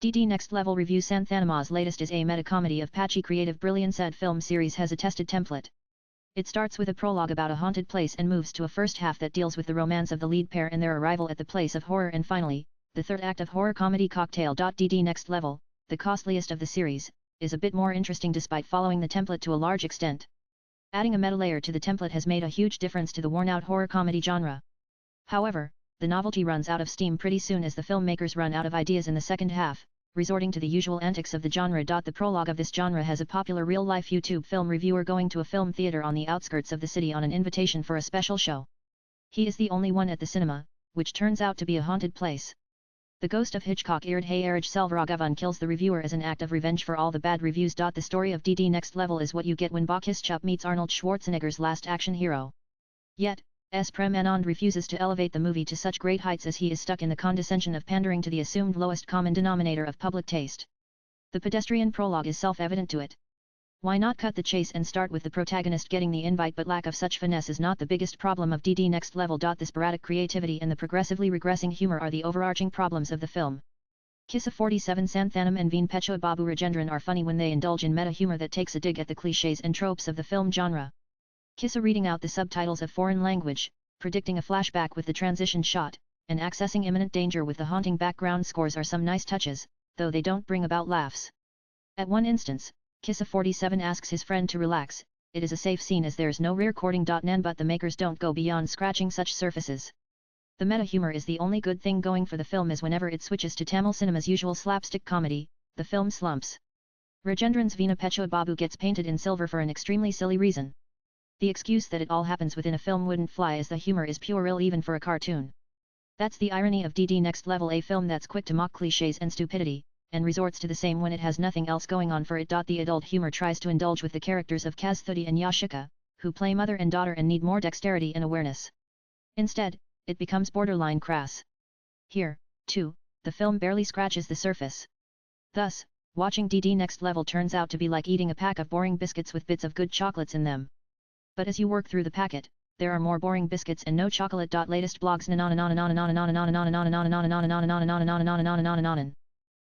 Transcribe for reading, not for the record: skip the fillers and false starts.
DD Next Level Review. Santhanamas latest is a meta-comedy of Patchy creative Brilliance film series has a tested template. It starts with a prologue about a haunted place and moves to a first half that deals with the romance of the lead pair and their arrival at the place of horror, and finally, the third act of horror comedy cocktail. DD Next Level, the costliest of the series, is a bit more interesting despite following the template to a large extent. Adding a meta layer to the template has made a huge difference to the worn-out horror comedy genre. However, the novelty runs out of steam pretty soon as the filmmakers run out of ideas in the second half, resorting to the usual antics of the genre. The prologue of this genre has a popular real-life YouTube film reviewer going to a film theater on the outskirts of the city on an invitation for a special show. He is the only one at the cinema, which turns out to be a haunted place. The ghost of Hitchcock Eard Hayaraj Selvaragavan kills the reviewer as an act of revenge for all the bad reviews. The story of DD Next Level is what you get when Bokhischup meets Arnold Schwarzenegger's last action hero. Yet, S. Prem Anand refuses to elevate the movie to such great heights as he is stuck in the condescension of pandering to the assumed lowest common denominator of public taste. The pedestrian prologue is self-evident to it. Why not cut the chase and start with the protagonist getting the invite? But lack of such finesse is not the biggest problem of DD Next Level. The sporadic creativity and the progressively regressing humor are the overarching problems of the film. Kissa 47 Santhanam and Veen Pecho Babu Rajendran are funny when they indulge in meta-humor that takes a dig at the clichés and tropes of the film genre. Kissa reading out the subtitles of foreign language, predicting a flashback with the transition shot, and accessing imminent danger with the haunting background scores are some nice touches, though they don't bring about laughs. At one instance, Kissa 47 asks his friend to relax. It is a safe scene as there's no recording. Nan, but the makers don't go beyond scratching such surfaces. The meta-humor is the only good thing going for the film, as whenever it switches to Tamil cinema's usual slapstick comedy, the film slumps. Rajendran's Veena Pecho Babu gets painted in silver for an extremely silly reason. The excuse that it all happens within a film wouldn't fly, as the humor is pure ill even for a cartoon. That's the irony of DD Next Level, a film that's quick to mock clichés and stupidity, and resorts to the same when it has nothing else going on for it. The adult humor tries to indulge with the characters of Kasthuti and Yashika, who play mother and daughter and need more dexterity and awareness. Instead, it becomes borderline crass. Here, too, the film barely scratches the surface. Thus, watching DD Next Level turns out to be like eating a pack of boring biscuits with bits of good chocolates in them. But as you work through the packet, there are more boring biscuits and no chocolate. Latest blogs.